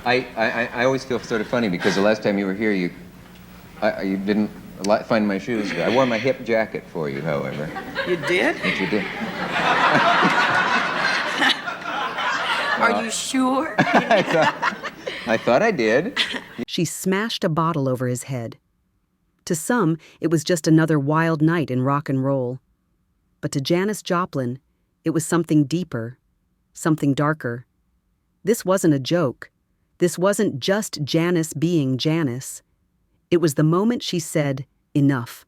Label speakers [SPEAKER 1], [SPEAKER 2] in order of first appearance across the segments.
[SPEAKER 1] I always feel sort of funny because the last time you were here, you didn't find my shoes. I wore my hip jacket for you, however.
[SPEAKER 2] You did?
[SPEAKER 1] Yes, you did.
[SPEAKER 2] Are you sure?
[SPEAKER 1] I thought I did.
[SPEAKER 3] She smashed a bottle over his head. To some, it was just another wild night in rock and roll. But to Janis Joplin, it was something deeper, something darker. This wasn't a joke. This wasn't just Janis being Janis. It was the moment she said, enough.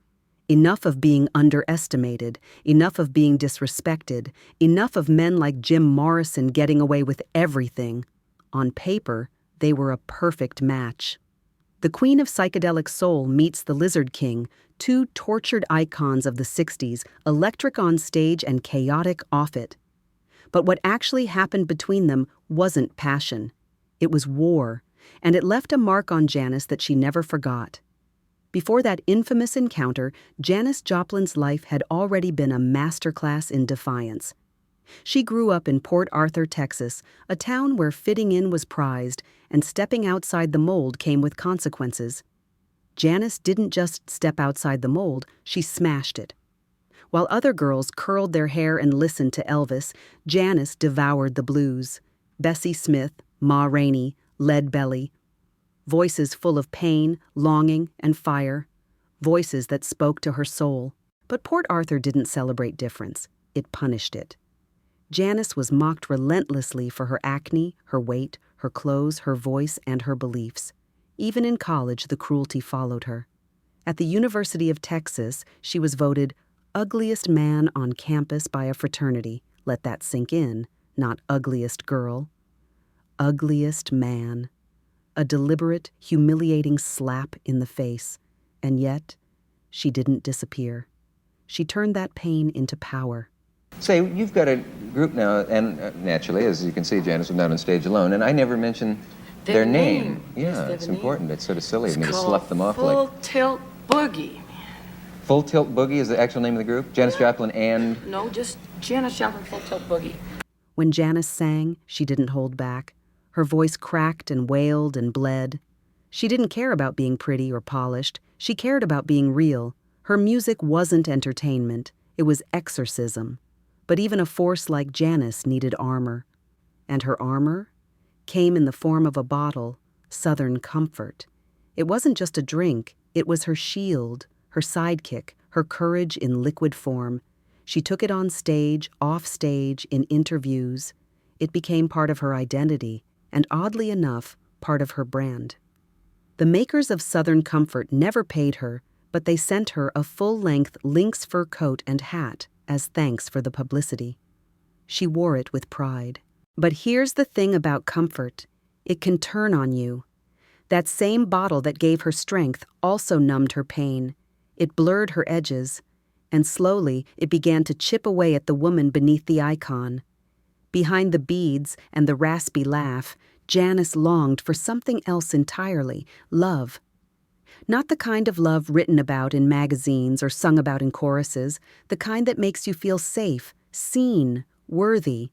[SPEAKER 3] Enough of being underestimated, enough of being disrespected, enough of men like Jim Morrison getting away with everything. On paper, they were a perfect match. The Queen of Psychedelic Soul meets the Lizard King, two tortured icons of the 60s, electric on stage and chaotic off it. But what actually happened between them wasn't passion. It was war, and it left a mark on Janis that she never forgot. Before that infamous encounter, Janis Joplin's life had already been a masterclass in defiance. She grew up in Port Arthur, Texas, a town where fitting in was prized, and stepping outside the mold came with consequences. Janis didn't just step outside the mold, she smashed it. While other girls curled their hair and listened to Elvis, Janis devoured the blues. Bessie Smith, Ma Rainey, Lead Belly. Voices full of pain, longing, and fire. Voices that spoke to her soul. But Port Arthur didn't celebrate difference. It punished it. Janis was mocked relentlessly for her acne, her weight, her clothes, her voice, and her beliefs. Even in college, the cruelty followed her. At the University of Texas, she was voted ugliest man on campus by a fraternity. Let that sink in, not ugliest girl. Ugliest man. A deliberate, humiliating slap in the face. And yet, she didn't disappear. She turned that pain into power.
[SPEAKER 1] Say, you've got a group now, and naturally, as you can see, Janis was not on stage alone, and I never mentioned their name. Yeah, it's important. It's sort of silly of me to slough them off like...
[SPEAKER 2] Full Tilt Boogie.
[SPEAKER 1] Full Tilt Boogie is the actual name of the group? Janis Joplin and...
[SPEAKER 2] No, just Janis Joplin, Full Tilt Boogie.
[SPEAKER 3] When Janis sang, she didn't hold back. Her voice cracked and wailed and bled. She didn't care about being pretty or polished. She cared about being real. Her music wasn't entertainment. It was exorcism. But even a force like Janis needed armor. And her armor came in the form of a bottle, Southern Comfort. It wasn't just a drink. It was her shield, her sidekick, her courage in liquid form. She took it on stage, off stage, in interviews. It became part of her identity, and oddly enough, part of her brand. The makers of Southern Comfort never paid her, but they sent her a full-length lynx fur coat and hat as thanks for the publicity. She wore it with pride. But here's the thing about comfort. It can turn on you. That same bottle that gave her strength also numbed her pain. It blurred her edges, and slowly it began to chip away at the woman beneath the icon. Behind the beads and the raspy laugh, Janis longed for something else entirely, love. Not the kind of love written about in magazines or sung about in choruses, the kind that makes you feel safe, seen, worthy.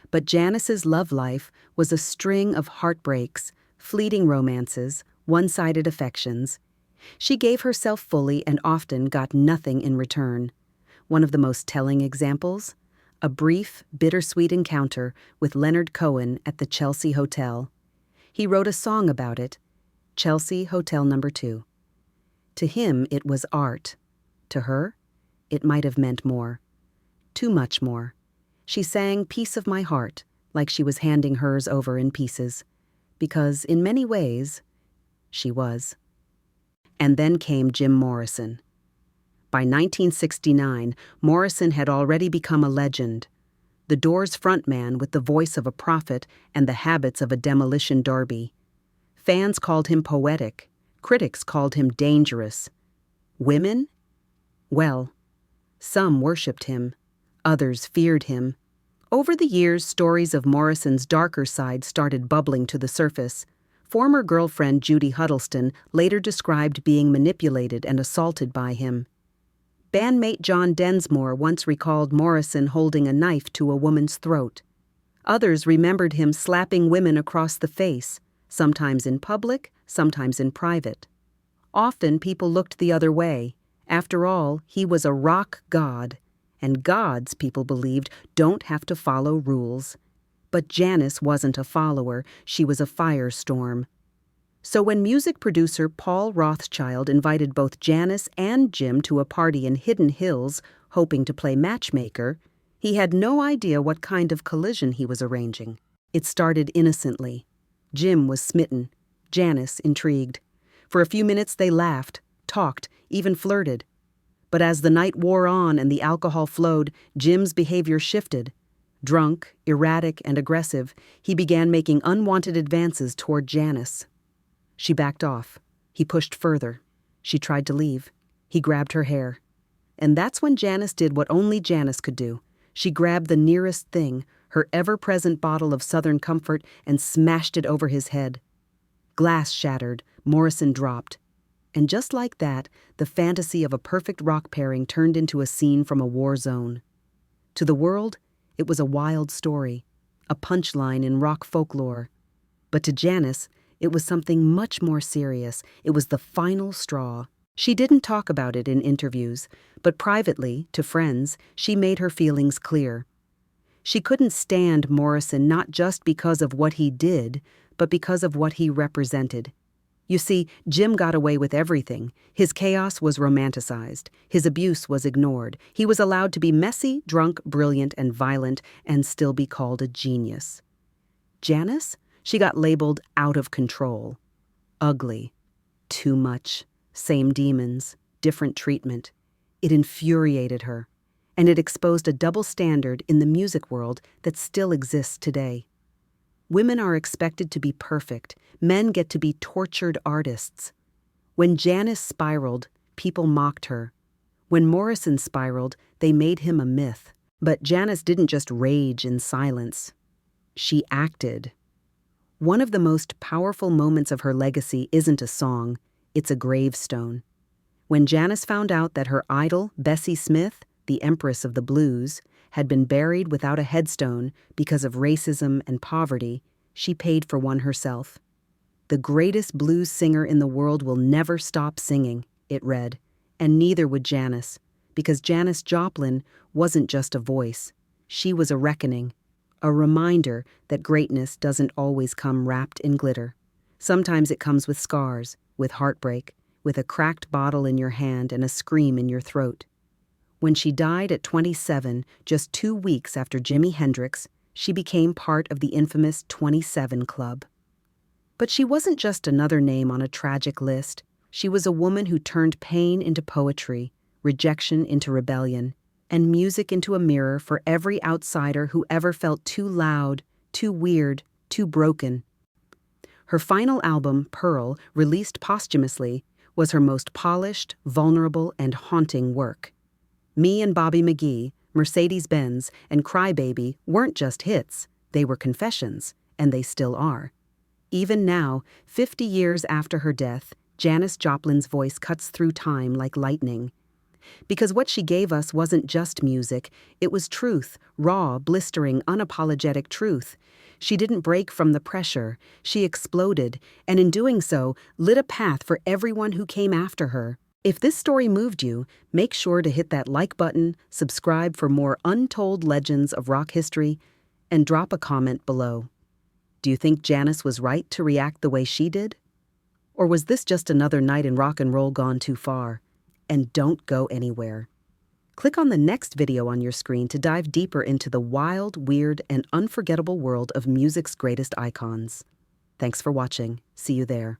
[SPEAKER 3] But Janis's love life was a string of heartbreaks, fleeting romances, one-sided affections. She gave herself fully and often got nothing in return. One of the most telling examples? A brief, bittersweet encounter with Leonard Cohen at the Chelsea Hotel. He wrote a song about it, Chelsea Hotel No. 2. To him, it was art. To her, it might have meant more. Too much more. She sang Piece of My Heart like she was handing hers over in pieces, because in many ways, she was. And then came Jim Morrison. By 1969, Morrison had already become a legend. The Doors frontman with the voice of a prophet and the habits of a demolition derby. Fans called him poetic. Critics called him dangerous. Women? Well, some worshipped him. Others feared him. Over the years, stories of Morrison's darker side started bubbling to the surface. Former girlfriend Judy Huddleston later described being manipulated and assaulted by him. Bandmate John Densmore once recalled Morrison holding a knife to a woman's throat. Others remembered him slapping women across the face, sometimes in public, sometimes in private. Often people looked the other way. After all, he was a rock god, and gods, people believed, don't have to follow rules. But Janis wasn't a follower, she was a firestorm. So when music producer Paul Rothschild invited both Janis and Jim to a party in Hidden Hills, hoping to play matchmaker, he had no idea what kind of collision he was arranging. It started innocently. Jim was smitten, Janis intrigued. For a few minutes they laughed, talked, even flirted. But as the night wore on and the alcohol flowed, Jim's behavior shifted. Drunk, erratic, and aggressive, he began making unwanted advances toward Janis. She backed off. He pushed further. She tried to leave. He grabbed her hair. And that's when Janis did what only Janis could do. She grabbed the nearest thing, her ever-present bottle of Southern Comfort, and smashed it over his head. Glass shattered, Morrison dropped. And just like that, the fantasy of a perfect rock pairing turned into a scene from a war zone. To the world, it was a wild story, a punchline in rock folklore. But to Janis, it was something much more serious. It was the final straw. She didn't talk about it in interviews, but privately, to friends, she made her feelings clear. She couldn't stand Morrison not just because of what he did, but because of what he represented. You see, Jim got away with everything. His chaos was romanticized. His abuse was ignored. He was allowed to be messy, drunk, brilliant, and violent, and still be called a genius. Janis? She got labeled out of control. Ugly. Too much. Same demons. Different treatment. It infuriated her. And it exposed a double standard in the music world that still exists today. Women are expected to be perfect. Men get to be tortured artists. When Janis spiraled, people mocked her. When Morrison spiraled, they made him a myth. But Janis didn't just rage in silence. She acted. One of the most powerful moments of her legacy isn't a song, it's a gravestone. When Janis found out that her idol, Bessie Smith, the Empress of the Blues, had been buried without a headstone because of racism and poverty, she paid for one herself. "The greatest blues singer in the world will never stop singing," it read, and neither would Janis, because Janis Joplin wasn't just a voice. She was a reckoning, a reminder that greatness doesn't always come wrapped in glitter. Sometimes it comes with scars, with heartbreak, with a cracked bottle in your hand and a scream in your throat. When she died at 27, just 2 weeks after Jimi Hendrix, she became part of the infamous 27 Club. But she wasn't just another name on a tragic list. She was a woman who turned pain into poetry, rejection into rebellion, and music into a mirror for every outsider who ever felt too loud, too weird, too broken. Her final album, Pearl, released posthumously, was her most polished, vulnerable, and haunting work. Me and Bobby McGee, Mercedes-Benz, and Crybaby weren't just hits, they were confessions, and they still are. Even now, 50 years after her death, Janis Joplin's voice cuts through time like lightning. Because what she gave us wasn't just music, it was truth, raw, blistering, unapologetic truth. She didn't break from the pressure, she exploded, and in doing so, lit a path for everyone who came after her. If this story moved you, make sure to hit that like button, subscribe for more untold legends of rock history, and drop a comment below. Do you think Janis was right to react the way she did? Or was this just another night in rock and roll gone too far? And don't go anywhere. Click on the next video on your screen to dive deeper into the wild, weird, and unforgettable world of music's greatest icons. Thanks for watching. See you there.